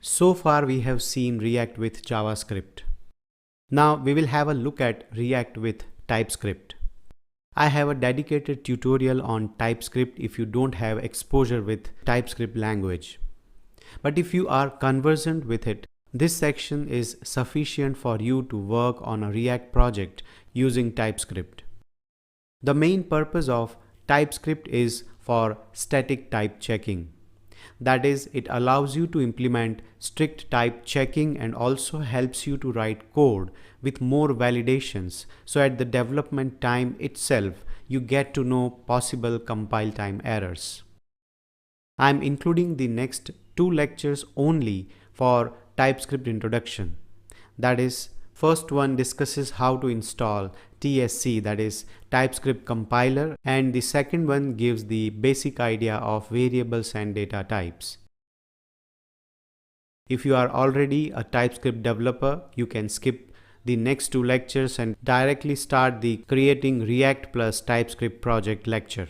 So far we have seen React with JavaScript. Now we will have a look at React with TypeScript. I have a dedicated tutorial on TypeScript if you don't have exposure with TypeScript language. But if you are conversant with it, this section is sufficient for you to work on a React project using TypeScript. The main purpose of TypeScript is for static type checking. That is, it allows you to implement strict type checking and also helps you to write code with more validations, so at the development time itself you get to know possible compile time errors. I am including the next 2 lectures only for TypeScript introduction. That is, first one discusses how to install TSC, that is TypeScript compiler, and the second one gives the basic idea of variables and data types. If you are already a TypeScript developer, you can skip the next 2 lectures and directly start the Creating React plus TypeScript project lecture.